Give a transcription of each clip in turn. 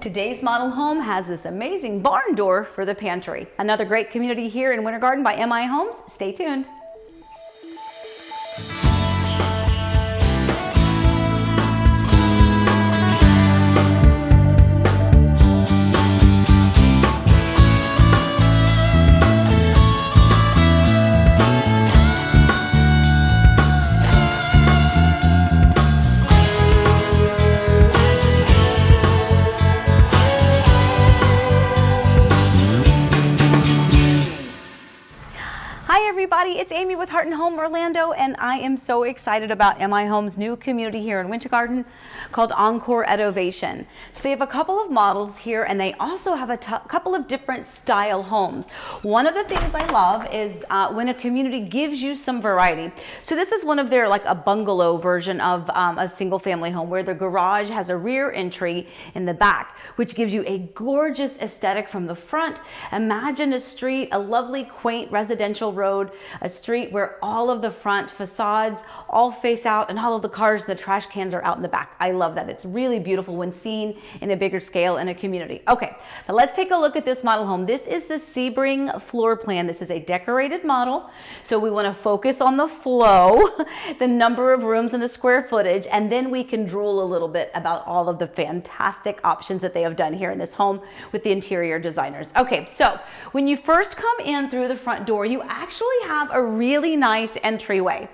Today's model home has this amazing barn door for the pantry. Another great community here in Winter Garden by MI Homes. Stay tuned. Hi everybody, it's Amy with Heart and Home Orlando, and I am so excited about MI Home's new community here in Winter Garden called Encore at Ovation. So they have a couple of models here, and they also have a couple of different style homes. One of the things I love is when a community gives you some variety. So this is one of their, like a bungalow version of a single family home where the garage has a rear entry in the back, which gives you a gorgeous aesthetic from the front. Imagine a street, a lovely quaint residential road, a street where all of the front facades all face out and all of the cars and the trash cans are out in the back. I love that. It's really beautiful when seen in a bigger scale in a community. Okay, now let's take a look at this model home. This is the Sebring floor plan. This is a decorated model, so we want to focus on the flow, the number of rooms and the square footage, and then we can drool a little bit about all of the fantastic options that they have done here in this home with the interior designers. Okay, so when you first come in through the front door, you actually have a really nice entryway.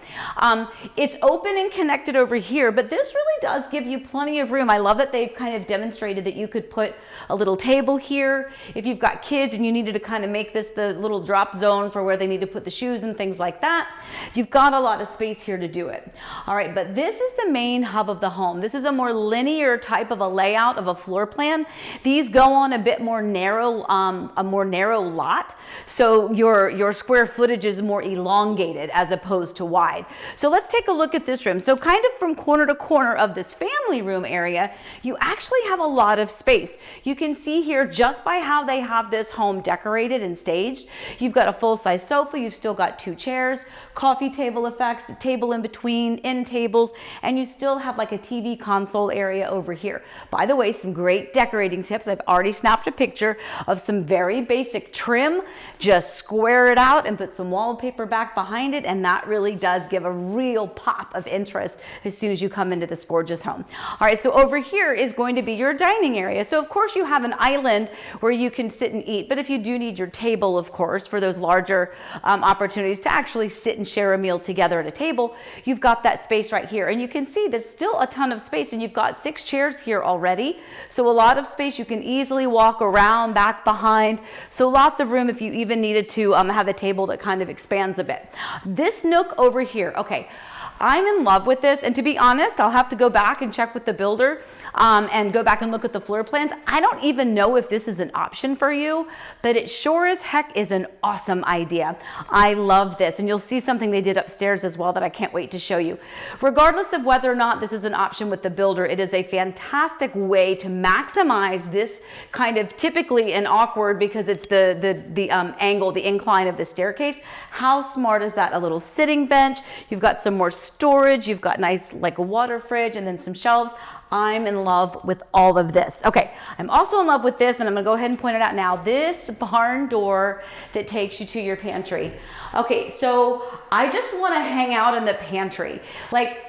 It's open and connected over here, but this really does give you plenty of room. I love that they've kind of demonstrated that you could put a little table here. If you've got kids and you needed to kind of make this the little drop zone for where they need to put the shoes and things like that, you've got a lot of space here to do it. All right, but this is the main hub of the home. This is a more linear type of a layout of a floor plan. These go on a bit more narrow, a more narrow lot. So your square footage is more elongated as opposed to wide. So let's take a look at this room. So kind of from corner to corner of this family room area, you actually have a lot of space. You can see here just by how they have this home decorated and staged. You've got a full-size sofa, you've still got two chairs, coffee table effects, a table in between, end tables, and you still have like a TV console area over here. By the way, some great decorating tips. I've already snapped a picture of some very basic trim. Just square it out and put some wallpaper back behind it, and that really does give a real pop of interest as soon as you come into this gorgeous home. All right, so over here is going to be your dining area. So of course you have an island where you can sit and eat, but if you do need your table, of course, for those larger opportunities to actually sit and share a meal together at a table, you've got that space right here. And you can see there's still a ton of space, and you've got 6 chairs here already. So a lot of space, you can easily walk around back behind. So lots of room if you even needed to have a table that kind of expands a bit. This nook over here, okay, I'm in love with this, and to be honest, I'll have to go back and check with the builder and go back and look at the floor plans. I don't even know if this is an option for you, but it sure as heck is an awesome idea. I love this, and you'll see something they did upstairs as well that I can't wait to show you. Regardless of whether or not this is an option with the builder, it is a fantastic way to maximize this kind of typically an awkward, because it's the angle, the incline of the staircase. How smart is that? A little sitting bench. You've got some more storage. You've got nice like a water fridge and then some shelves. I'm in love with all of this. Okay, I'm also in love with this, and I'm gonna go ahead and point it out now. This barn door that takes you to your pantry. Okay, so I just wanna hang out in the pantry. Like,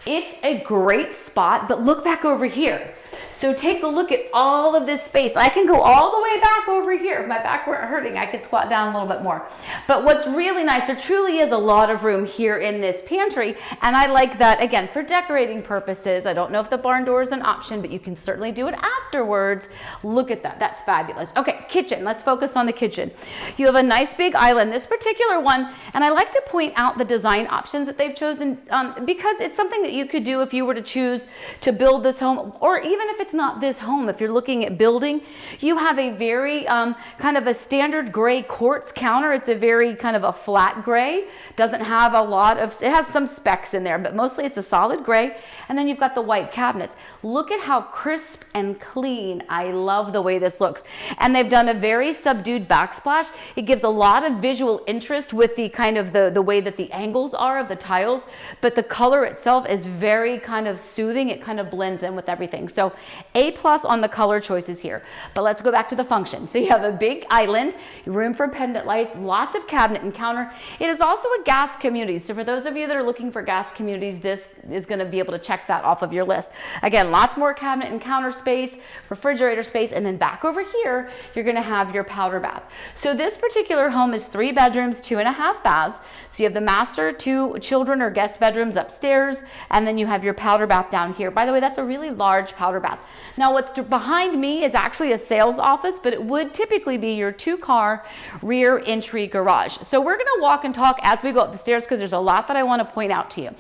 it's a great spot, but look back over here. So take a look at all of this space. I can go all the way back over here. If my back weren't hurting, I could squat down a little bit more. But what's really nice, there truly is a lot of room here in this pantry, and I like that, again, for decorating purposes. I don't know if the barn door is an option, but you can certainly do it afterwards. Look at that, that's fabulous. Okay, kitchen, let's focus on the kitchen. You have a nice big island, this particular one, and I like to point out the design options that they've chosen because it's something that you could do if you were to choose to build this home, or even if it's not this home, if you're looking at building. You have a very kind of a standard gray quartz counter. It's a very kind of a flat gray. Doesn't have a lot of, it has some specs in there, but mostly it's a solid gray. And then you've got the white cabinets. Look at how crisp and clean. I love the way this looks. And they've done a very subdued backsplash. It gives a lot of visual interest with the kind of the way that the angles are of the tiles, but the color itself is very kind of soothing. It kind of blends in with everything. So A+ on the color choices here. But let's go back to the function. So you have a big island, room for pendant lights, lots of cabinet and counter. It is also a gas community. So for those of you that are looking for gas communities, this is going to be able to check that off of your list. Again, lots more cabinet and counter space, refrigerator space, and then back over here, you're going to have your powder bath. So this particular home is 3 bedrooms, 2.5 baths. So you have the master, 2 children or guest bedrooms upstairs, and then you have your powder bath down here. By the way, that's a really large powder bath. Now what's behind me is actually a sales office, but it would typically be your 2-car rear entry garage. So we're going to walk and talk as we go up the stairs because there's a lot that I want to point out to you.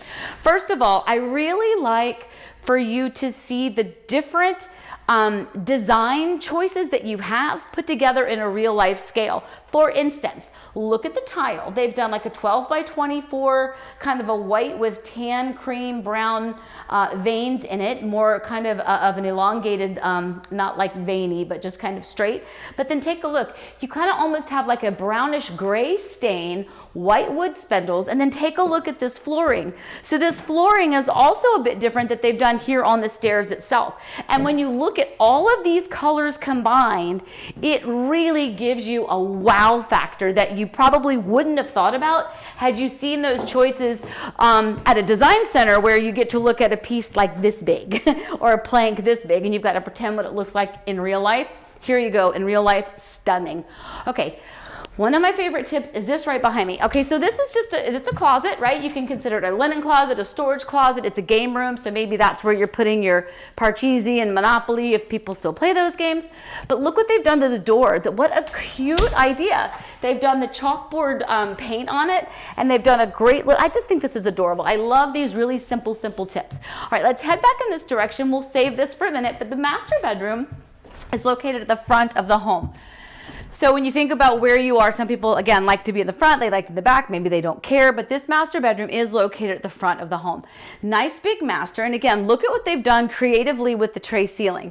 First of all, I really like for you to see the different design choices that you have put together in a real life scale. For instance, look at the tile. They've done like a 12 by 24, kind of a white with tan, cream, brown veins in it, more kind of an elongated, not like veiny, but just kind of straight. But then take a look. You kind of almost have like a brownish gray stain, white wood spindles, and then take a look at this flooring. So this flooring is also a bit different that they've done here on the stairs itself. And when you look at all of these colors combined, it really gives you a wow factor that you probably wouldn't have thought about had you seen those choices at a design center where you get to look at a piece like this big or a plank this big and you've got to pretend what it looks like in real life. Here you go, in real life, stunning. Okay. One of my favorite tips is this right behind me. Okay, so this is just it's a closet, right? You can consider it a linen closet, a storage closet. It's a game room, so maybe that's where you're putting your Parcheesi and Monopoly if people still play those games. But look what they've done to the door. What a cute idea. They've done the chalkboard paint on it, and they've done a great look. I just think this is adorable. I love these really simple tips. All right, let's head back in this direction. We'll save this for a minute, but the master bedroom is located at the front of the home. So when you think about where you are, some people, again, like to be in the front, they like in the back, maybe they don't care, but this master bedroom is located at the front of the home. Nice big master, and again, look at what they've done creatively with the tray ceiling.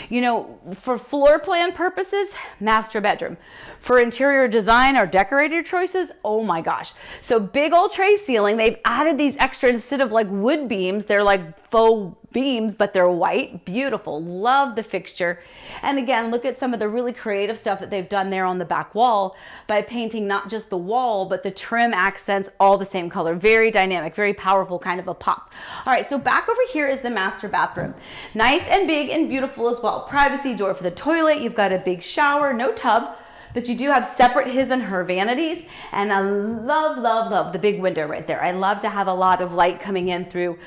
You know, for floor plan purposes, master bedroom. For interior design or decorator choices, oh my gosh. So big old tray ceiling, they've added these extra, instead of like wood beams, they're like faux beams, but they're white. Beautiful. Love the fixture. And again, look at some of the really creative stuff that they've done there on the back wall by painting not just the wall, but the trim accents all the same color. Very dynamic, very powerful kind of a pop. All right, so back over here is the master bathroom. Nice and big and beautiful as well. Privacy door for the toilet. You've got a big shower, no tub, but you do have separate his and her vanities. And I love the big window right there. I love to have a lot of light coming in through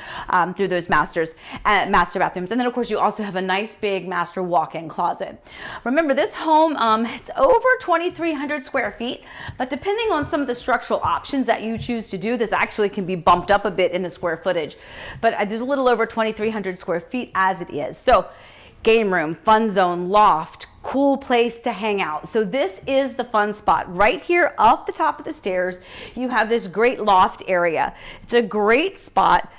those master bathrooms. And then of course you also have a nice big master walk-in closet. Remember, this home, it's over 2,300 square feet, but depending on some of the structural options that you choose to do, this actually can be bumped up a bit in the square footage. But there's a little over 2,300 square feet as it is. So game room, fun zone, loft, cool place to hang out. So this is the fun spot. Right here off the top of the stairs, you have this great loft area. It's a great spot.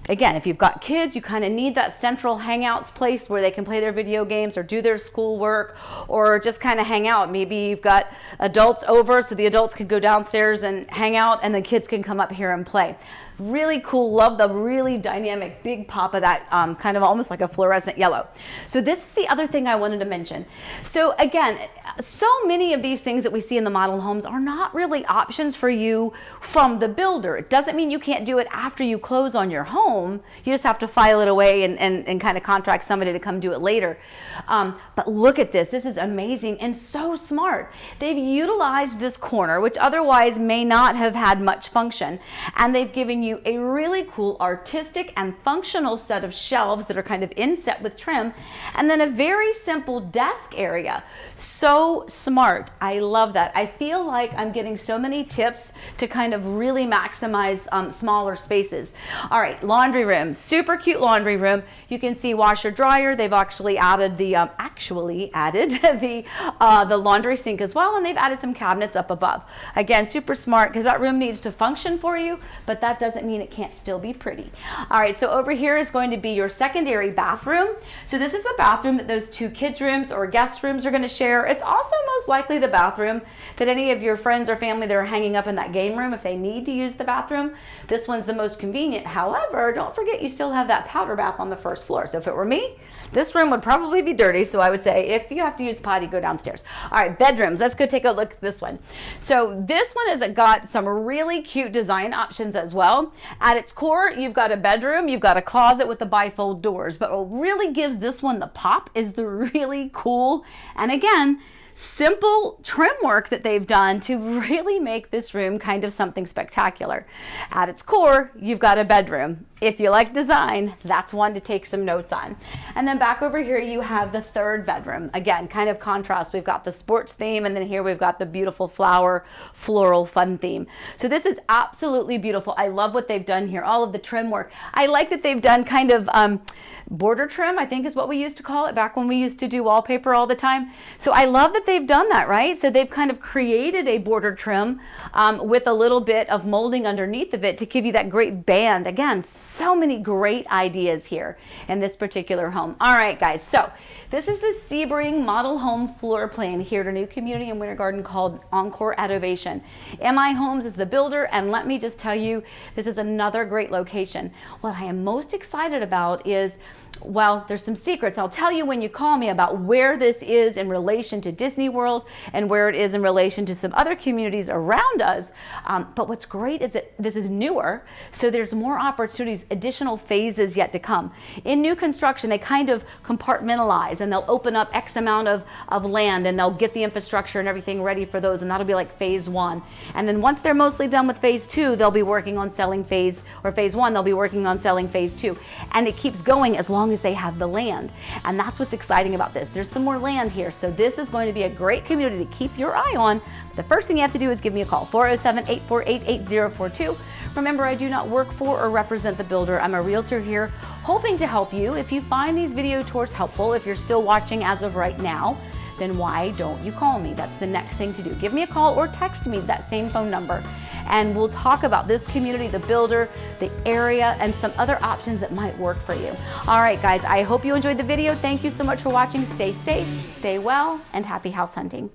Again, if you've got kids, you kind of need that central hangouts place where they can play their video games or do their schoolwork or just kind of hang out. Maybe you've got adults over, so the adults can go downstairs and hang out and the kids can come up here and play. Really cool. Love the really dynamic big pop of that kind of almost like a fluorescent yellow. So this is the other thing I wanted to mention. So again, so many of these things that we see in the model homes are not really options for you from the builder. It doesn't mean you can't do it after you close on your home. You just have to file it away and kind of contract somebody to come do it later. But look at this. This is amazing and so smart. They've utilized this corner, which otherwise may not have had much function, and they've given you a really cool artistic and functional set of shelves that are kind of inset with trim, and then a very simple desk area. So smart. I love that. I feel like I'm getting so many tips to kind of really maximize smaller spaces. All right, laundry room, super cute laundry room. You can see washer dryer. They've actually added the actually added the laundry sink as well, and they've added some cabinets up above. Again, super smart, because that room needs to function for you, but that doesn't mean it can't still be pretty. All right, so over here is going to be your secondary bathroom. So this is the bathroom that those two kids' rooms or guest rooms are going to share. It's also most likely the bathroom that any of your friends or family that are hanging up in that game room, if they need to use the bathroom, this one's the most convenient. However, don't forget you still have that powder bath on the first floor. So if it were me, this room would probably be dirty. So I would say if you have to use the potty, go downstairs. All right, bedrooms. Let's go take a look at this one. So this one has got some really cute design options as well. At its core, you've got a bedroom, you've got a closet with the bifold doors, but what really gives this one the pop is the really cool, and again, simple trim work that they've done to really make this room kind of something spectacular. At its core, you've got a bedroom. If you like design, that's one to take some notes on. And then back over here, you have the third bedroom. Again, kind of contrast. We've got the sports theme, and then here we've got the beautiful flower, floral, fun theme. So this is absolutely beautiful. I love what they've done here, all of the trim work. I like that they've done kind of border trim, I think is what we used to call it back when we used to do wallpaper all the time. So I love that they've done that, right? So they've kind of created a border trim with a little bit of molding underneath of it to give you that great band. Again, so many great ideas here in this particular home. All right, guys, so this is the Sebring model home floor plan here at a new community in Winter Garden called Encore at Ovation. MI Homes is the builder, and let me just tell you, this is another great location. What I am most excited about is, well, there's some secrets I'll tell you when you call me about where this is in relation to Disney World and where it is in relation to some other communities around us. But what's great is that this is newer, so there's more opportunities, additional phases yet to come. In new construction, they kind of compartmentalize, and they'll open up X amount of land, and they'll get the infrastructure and everything ready for those, and that'll be like phase one. And then once they're mostly done with phase two, they'll be working on selling phase one, they'll be working on selling phase two. And it keeps going as long as they have the land. And that's what's exciting about this. There's some more land here. So this is going to be a great community to keep your eye on. The first thing you have to do is give me a call, 407-848-8042. Remember, I do not work for or represent the builder. I'm a realtor here hoping to help you. If you find these video tours helpful, if you're still watching as of right now, then why don't you call me? That's the next thing to do. Give me a call or text me that same phone number, and we'll talk about this community, the builder, the area, and some other options that might work for you. All right, guys, I hope you enjoyed the video. Thank you so much for watching. Stay safe, stay well, and happy house hunting.